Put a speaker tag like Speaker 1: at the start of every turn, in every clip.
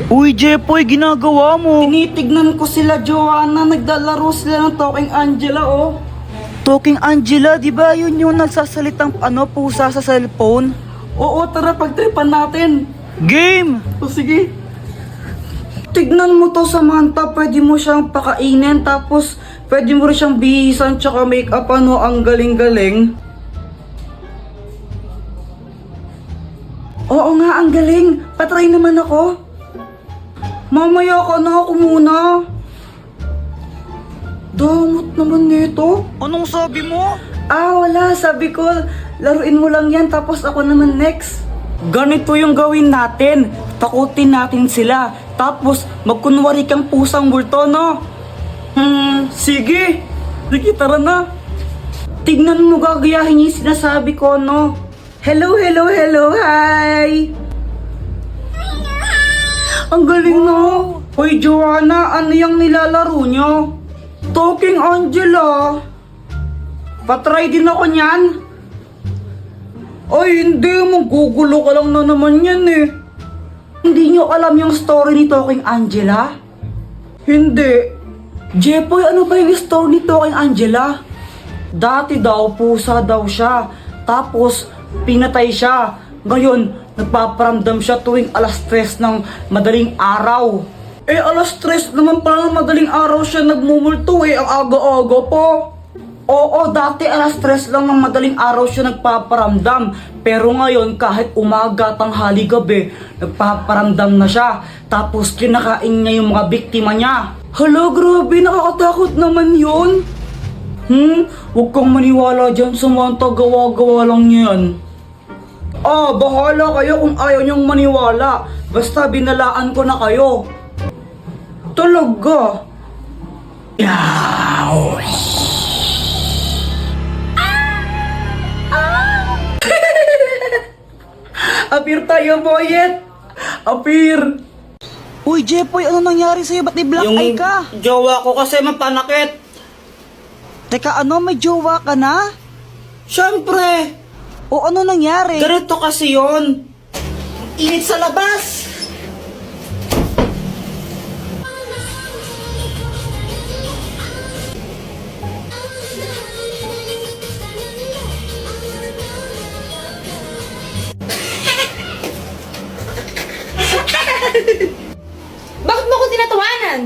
Speaker 1: Uy, Jepoy, ginagawa mo?
Speaker 2: Tinitignan ko sila, Joanna. Naglalaro sila ng Talking Angela, oh.
Speaker 1: Talking Angela, di ba yun yung nagsasalitang pusa sa cellphone?
Speaker 2: Oo, tara, pagtripan natin.
Speaker 1: Game!
Speaker 2: O sige. Tignan mo to, Samantha. Pwede mo siyang pakainin, tapos pwede mo rin siyang bihisan tsaka make-up, ano. Ang galing-galing. Oo nga, ang galing. Patry naman ako. Mamaya ka na, ako muna. Damot naman nito.
Speaker 1: Anong sabi mo?
Speaker 2: Wala. Sabi ko, laruin mo lang yan, tapos ako naman next. Ganito yung gawin natin. Takutin natin sila. Tapos, magkunwari kang pusang multo, no? Sige. Sige, tara na. Tignan mo, gagayahin yung sinasabi ko, no? Hello, hello, hello, hi! Ang galing, no? Hoy, Joanna, ano yung nilalaro nyo? Talking Angela. Patry din ako niyan. Ay, hindi. Magugulo ka lang na naman yan, eh. Hindi nyo alam yung story ni Talking Angela? Hindi. Jepoy, ano ba yung story ni Talking Angela? Dati daw, pusa daw siya. Tapos, pinatay siya. Ngayon, nagpaparamdam siya tuwing alas 3 ng madaling araw. Alas 3 naman pala ng madaling araw siya nagmumulto, ang aga-aga po. Oo, dati alas 3 lang ng madaling araw siya nagpaparamdam. Pero ngayon, kahit umaga, tanghali, gabi, nagpaparamdam na siya. Tapos kinakain niya yung mga biktima niya. Hala, grabe, nakakatakot naman yun. Huwag kang maniwala dyan, Samantha, gawa-gawa lang yan. Bahala kayo kung ayaw niyong maniwala. Basta binalaan ko na kayo. Talaga? Yaw! Apir tayo, boyet! Apir!
Speaker 1: Uy, Jepoy, ano nangyari sa'yo? Ba't di-black eye ka?
Speaker 2: Jowa ko kasi mapanakit.
Speaker 1: Teka, may jowa ka na?
Speaker 2: Siyempre!
Speaker 1: O ano nangyari?
Speaker 2: Ganito kasi yun. Init sa labas.
Speaker 3: Bakit mo ko tinatawanan?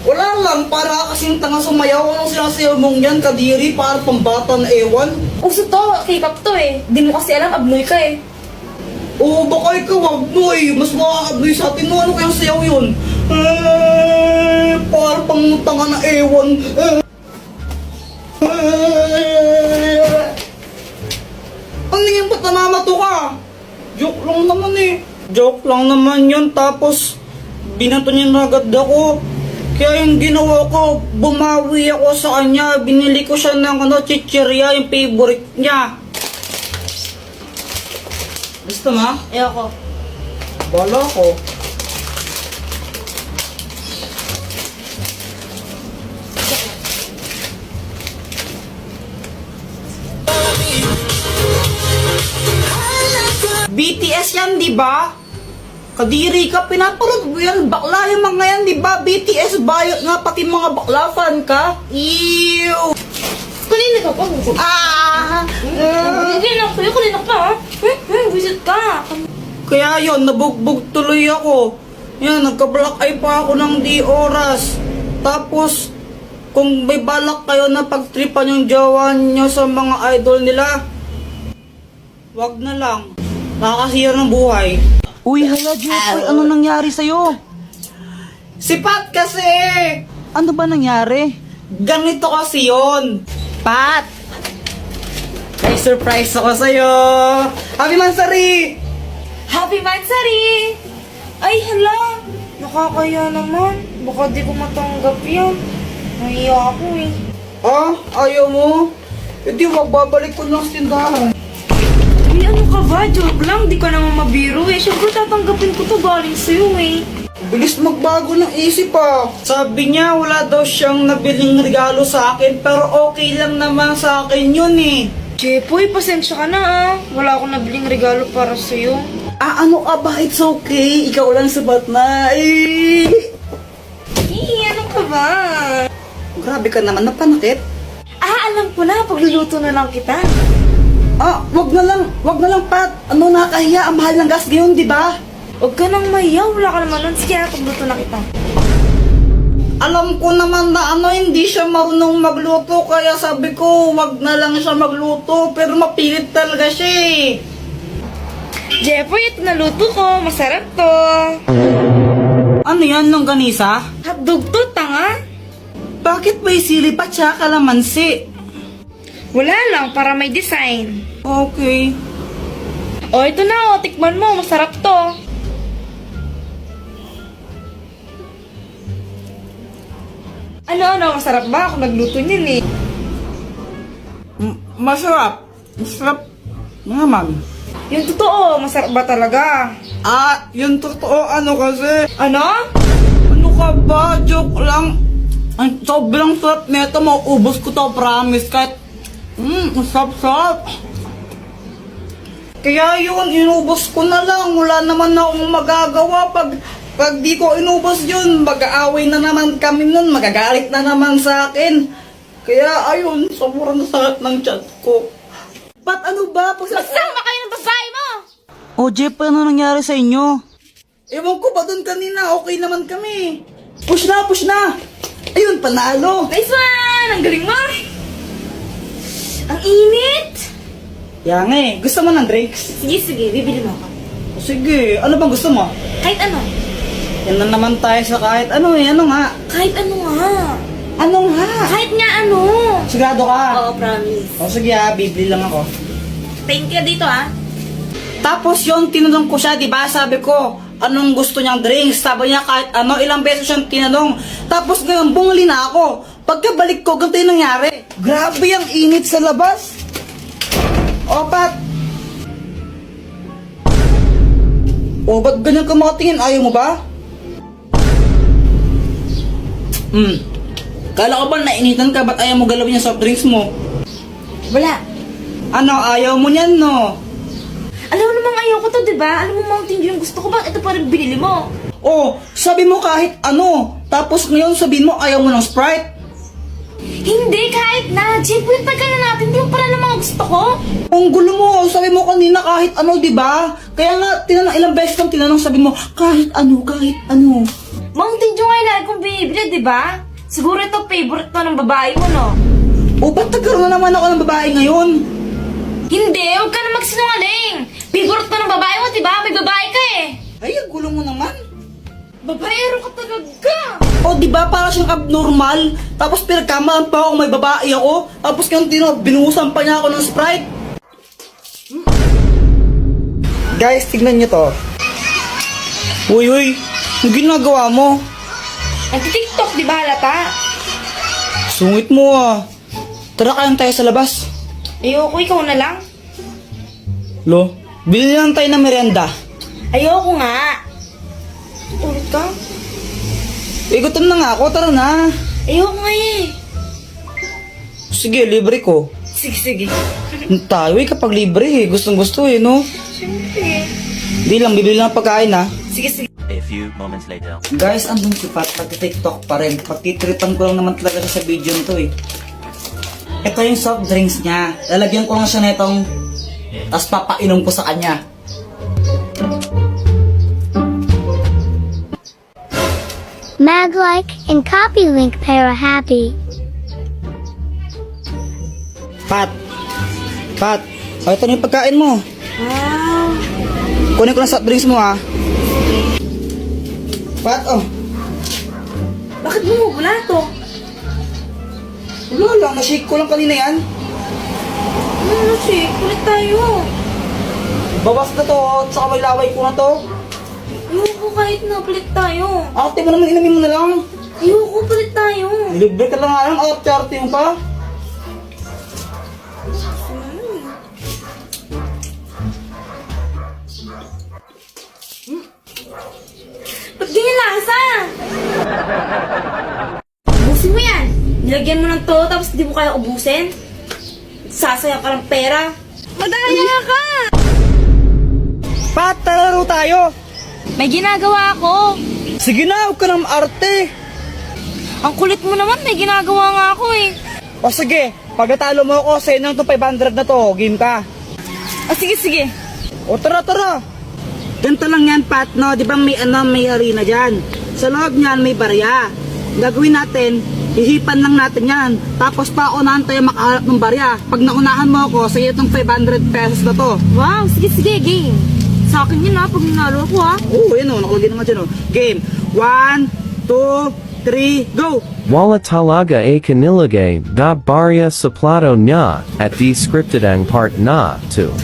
Speaker 2: Wala lang, para kasing tanga sumayaw. Anong sinasayaw mong yan, kadiri? Para pambata na ewan.
Speaker 3: Uso to, K-pop to eh. Di mo kasi alam, abnoy ka eh.
Speaker 2: Oo, baka ikaw abnoy. Mas makakabnoy sa atin mo. Ano kayang sayaw yun? Para pang tanga na ewan. Ano yan, ba't namamato ka? Joke lang naman eh. Joke lang naman yun, tapos binato niya na agad ako. Kaya yung ginawa ko, bumawi ako sa kanya. Binili ko siya ng chichirya, yung favorite niya. Gusto mo?
Speaker 3: Ayoko.
Speaker 2: Bala ko. BTS yan, di ba? Kadiri ka, pinapanood mo yan. Bakla yung mga yan, di ba? BTS bayot nga, pati mga bakla fan ka. Ew!
Speaker 3: Kanina ka pa. Kanina ka pa ha? Visit ka.
Speaker 2: Kaya yon, nabugbog tuloy ako. Yan, nagka-black eye pa ako ng di oras. Tapos, kung may balak kayo na pagtripan yung jowa nyo sa mga idol nila, wag na lang. Nakakasira ng buhay.
Speaker 1: Uy, hala, Jepoy, ano nangyari sa'yo?
Speaker 2: Sipat kasi!
Speaker 1: Ano ba nangyari?
Speaker 2: Ganito kasi yon. Pat! May surprise ako sa'yo! Happy Mansari!
Speaker 3: Happy Mansari! Ay, hala. Nakakaya naman. Baka di ko matanggap yan. Nahiya ako eh.
Speaker 2: Ayaw mo? Hindi, wag babalik ko lang sa tindahan.
Speaker 3: Uy, ano ka ba? Joke lang. Di ka naman mabiro eh. Siyempre tatanggapin ko to galing sa'yo eh.
Speaker 2: Bilis magbago ng isip Sabi niya wala daw siyang nabiling regalo sa akin, pero okay lang naman sa akin yun eh.
Speaker 3: Jepoy, pasensya ka na ah. Wala akong nabiling regalo para sa'yo.
Speaker 2: Ano ka ba? It's okay. Ikaw lang sabat na.
Speaker 3: Ano ka ba?
Speaker 2: Grabe ka naman, napanakit.
Speaker 3: Alam ko na, pagluluto na lang kita.
Speaker 2: Wag na lang, Pat. Nakakahiya, ang mahal ng gas ngayon, di ba?
Speaker 3: Huwag ka nang mayaw, wala ka naman nun. Sige, pagluto na kita.
Speaker 2: Alam ko naman na hindi siya marunong magluto, kaya sabi ko, wag na lang siya magluto, pero mapilit talaga siya eh.
Speaker 3: Jeffoy, ito naluto ko. Masarap to.
Speaker 2: Ano yan, longganisa?
Speaker 3: Hotdog to, tanga.
Speaker 2: Bakit may sili pa tsaka kalamansi?
Speaker 3: Wala lang, para may design.
Speaker 2: Okay.
Speaker 3: Ito na, tikman mo. Masarap to. Ano, masarap ba? Ako nagluto niyan eh.
Speaker 2: Masarap. Masarap naman.
Speaker 3: Yung totoo, masarap ba talaga?
Speaker 2: Yung totoo, kasi.
Speaker 3: Ano?
Speaker 2: Ano ka ba? Joke lang. Ang sobrang sarap nito, mauubos ko to, promise. Kahit, sarap-sarap. Kaya yun, inubos ko na lang. Wala naman akong magagawa pag di ko inubos yun. Mag-aaway na naman kami nun. Magagalit na naman sa akin. Kaya ayun, sobrang sakit ng chat ko. Pat, ano ba?
Speaker 3: Masama kayo ng babae mo!
Speaker 1: Jeff, ano nangyari sa inyo?
Speaker 2: Ewan ko ba dun kanina, okay naman kami. Push na! Ayun, panalo.
Speaker 3: Nice one! Ang galing mo! Ang init!
Speaker 2: Yan gusto mo ng drinks?
Speaker 3: Sige, bibili mo ako.
Speaker 2: Sige, ano bang gusto mo?
Speaker 3: Kahit ano.
Speaker 2: Yan na naman tayo sa kahit ano ano nga?
Speaker 3: Kahit ano nga.
Speaker 2: Ano nga?
Speaker 3: Kahit nga ano.
Speaker 2: Sigurado ka?
Speaker 3: Oo, promise.
Speaker 2: O sige bibili lang ako.
Speaker 3: Thank you dito
Speaker 2: Tapos yun, tinanong ko siya, di ba? Sabi ko, anong gusto niyang drinks? Sabi niya kahit ano, ilang beses siyang tinanong. Tapos ngayon, bumuli na ako. Pagkabalik ko, ganito yung nangyari. Grabe ang init sa labas. Pat. Ba't ganyan ka makatingin? Ayaw mo ba? Kala ko ba nainitan ka? Ba't ayaw mo galawin yung soft drinks mo?
Speaker 3: Wala.
Speaker 2: Ano, ayaw mo niyan, no?
Speaker 3: Alam mo namang ayaw ko to, diba? Alam mo Mountain Dew yung gusto ko. Bakit ito pa rin binili mo?
Speaker 2: Sabi mo kahit ano. Tapos ngayon sabihin mo ayaw mo ng Sprite.
Speaker 3: Hindi, kahit na. Jeff, yung tagal na natin. Yung pala ng mga gusto ko.
Speaker 2: Ang gulo mo, sabi mo kanina kahit ano, di ba? Kaya nga, ilang beses kang tinanong, sabi mo, kahit ano.
Speaker 3: Mountain Dew nga yung lagi kong binibili, diba? Siguro ito favorite to ng babae mo, no?
Speaker 2: Ba't nagkaroon na naman ako ng babae ngayon?
Speaker 3: Hindi, huwag ka na magsinungaling. Favorite to ng babae mo, diba? May babae ka eh.
Speaker 2: Ay, ang gulo mo naman.
Speaker 3: Babaero ka talaga.
Speaker 2: Di ba para siyang abnormal? Tapos pinagkamalan pa ako, may babae ako. Tapos ngayon, binuhusan pa niya ako ng Sprite. Guys, tignan niyo to. Uy, ang ginagawa mo?
Speaker 3: Nagtitiktok, diba, halata?
Speaker 2: Sungit mo Tara kayang tayo sa labas.
Speaker 3: Ayoko, ikaw na lang.
Speaker 2: Lo, bili lang tayo ng merienda.
Speaker 3: Ayoko nga. Ulit ka?
Speaker 2: Gutom na nga ako, tara na.
Speaker 3: Ayoko nga eh.
Speaker 2: Sige, libre ko.
Speaker 3: Sige.
Speaker 2: Tayo kapag libre gustong gusto no?
Speaker 3: Siyempre.
Speaker 2: Di lang, bibili lang pagkain
Speaker 3: Sige.
Speaker 4: A few moments later.
Speaker 2: Guys, andun si Pat, pag-tiktok pa rin. Pagtitripan ko lang naman talaga siya sa video nito Ito yung soft drinks niya. Lalagyan ko lang siya nitong, tapos papainom ko sa kanya.
Speaker 5: Mag-like and copy link para happy.
Speaker 2: Pat, ito na yung pagkain mo.
Speaker 3: Wow.
Speaker 2: Kunin ko lang soft drinks mo Pat,
Speaker 3: Bakit bumubula to?
Speaker 2: Wala lang, na-shake ko lang kanina yan.
Speaker 3: Ano siya? Kulit tayo.
Speaker 2: Bawas na to, tsaka may laway ko na to.
Speaker 3: Ayoko kahit na palit tayo.
Speaker 2: Ate mo naman, inamin mo na lang.
Speaker 3: Ayoko palit tayo.
Speaker 2: Libre ka lang nga lang, arte yung pa.
Speaker 3: Ba't ganyan lasa? Ubusin mo yan. Nilagyan mo ng to, tapos di mo kaya ubusin. Sasayang ka ng pera. Madaya ka!
Speaker 2: Pat, talaro tayo.
Speaker 3: May ginagawa ako.
Speaker 2: Sige na, huwag ka nang arte.
Speaker 3: Ang kulit mo naman, may ginagawa nga ako eh.
Speaker 2: O sige, pag natalo mo ako, sa'yo na itong 500 na to, game ka.
Speaker 3: Sige, sige.
Speaker 2: O tara. Ganito lang yan, Pat, no? Di ba may arena dyan? Sa loob niyan, may barya. Gagawin natin, hihipan lang natin yan. Tapos paunahan tayo makaharap ng barya. Pag naunahan mo ako, sa'yo itong 500 pesos na to.
Speaker 3: Wow, sige, sige, game. Sa akin yun ha, pag nanalo ako ha.
Speaker 2: Oo, yun o, nakalagay naman dyan o. Game, 1, 2, 3, go!
Speaker 4: Wala talaga kanilagay da barya suplado niya at di scripted ang part na to.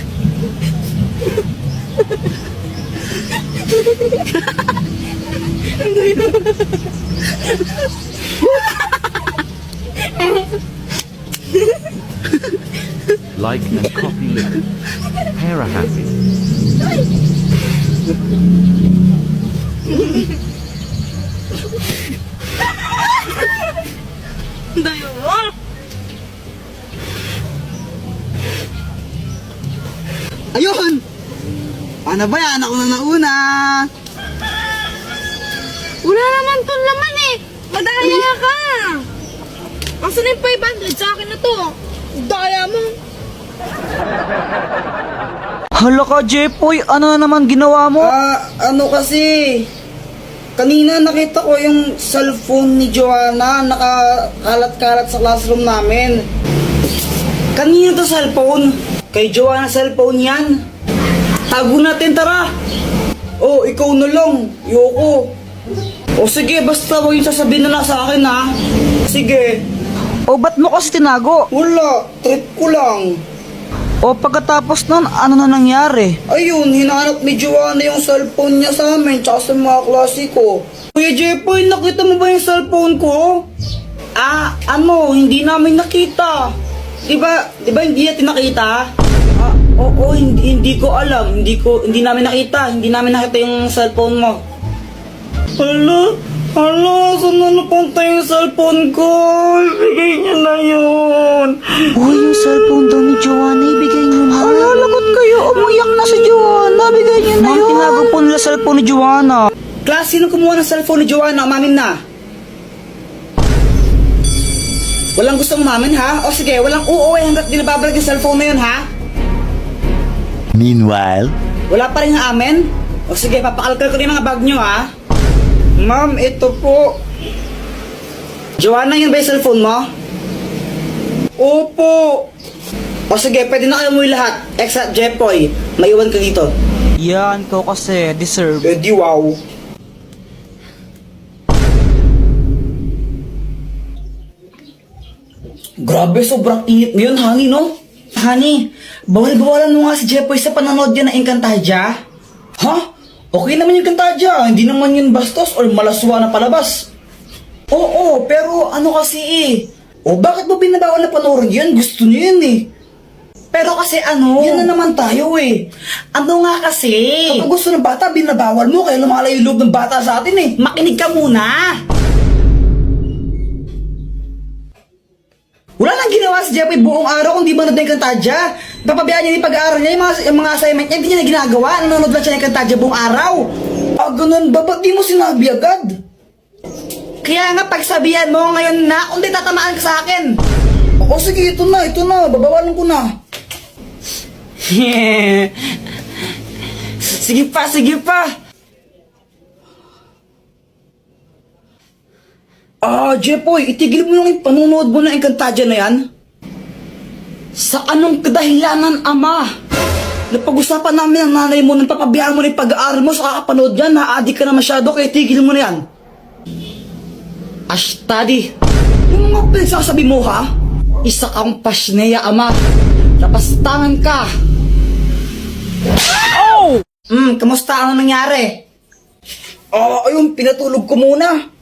Speaker 4: Like and copy link. Para happy.
Speaker 3: Dayo mo.
Speaker 2: Ayun! Paano ba yan? Ako na nauna!
Speaker 3: Wala naman to laman eh. Madaya ka. Asan yung 500 sa akin na to? Daya mo.
Speaker 1: Hala ka, Jepoy, ano na naman ginawa mo?
Speaker 2: Ano kasi, kanina nakita ko yung cellphone ni Joanna nakakalat-kalat sa classroom namin. Kanina to cellphone? Kay Joanna cellphone yan. Tago natin, tara. Oh, ikaw na lang. Yoko. O sige, basta huwag yung sasabihin na lang sa akin ha. Sige.
Speaker 1: O ba't mo kasi tinago?
Speaker 2: Wala, trip ko lang.
Speaker 1: O pagkatapos nun, ano na nangyari?
Speaker 2: Ayun, hinanap ni Joanna yung cellphone niya sa amin tsaka sa mga klase ko. Kuya Jepoy, nakita mo ba yung cellphone ko? Hindi namin nakita. Diba hindi natin nakita? Oo, hindi ko alam. Hindi namin nakita. Hindi namin nakita yung cellphone mo. Hala, saan na napunta yung cellphone ko? Ibigay niyo na yun.
Speaker 1: Uy, yung cellphone daw ni Joanna, ibigay niyo na. Hala, lagot kayo, umiyak na si Joanna, bigay niyo na yun. Tinago po nila cellphone ni Joanna.
Speaker 2: Class, sino kumuha ng cellphone ni Joanna? Umamin na. Walang gustong umamin, ha? O sige, walang uuwi hanggat di nababalag yung cellphone na yun, ha?
Speaker 6: Meanwhile,
Speaker 2: Wala pa rin amin? O sige, papakalkal ko rin yung mga bag nyo, ha? Ma'am, ito po. Joanna, yun ba yung cellphone mo? Opo. O sige, pwede na kayo umuwi lahat. Except Jepoy, maiwan ka dito.
Speaker 1: Yan, ikaw kasi, deserve.
Speaker 2: Di wow. Grabe, sobrang init ngayon, honey, no? Honey, bawal-bawalan mo nga si Jepoy sa panonood yan ng Encantadia. Ha? Okay naman yung Encantadia, hindi naman yun bastos or malaswa na palabas. Oo, pero ano kasi O bakit mo binabawal na panoorin yan? Gusto niyo yun eh. Pero kasi yan na naman tayo eh. Ano nga kasi? Kapag gusto ng bata, binabawal mo, kaya lumalayo yung loob ng bata sa atin eh. Makinig ka muna. Wala nang ginawa si Jepoy buong araw kung di manood ng Encantadia. Papabayaan niya yung pag-aaral niya, yung mga assignment niya, hindi niya na ginagawa. Nanonood lang siya ng Encantadia buong araw. Ganun ba? Ba't di mo sinabi agad? Kaya nga pagsabihan mo ngayon na, kung di tatamaan ka sa akin. O sige, ito na. Babawalan ko na. Sige pa. Jepoy, itigil mo lang yung panunood mo ng Encantadia na yan. Sa anong kadahilanan, ama? Napag-usapan namin ang nanay mo nang papabiyaan mo na yung pag-aaral mo sa kakapanood yan. Na-addict ka na masyado, kaya tigil mo na yan. Study. Yung mga pinagsasabi mo, ha? Isa kang pasneya, ama. Napastangan ka. Oh! Kamusta? Ano nangyari? Ayun, pinatulog ko muna.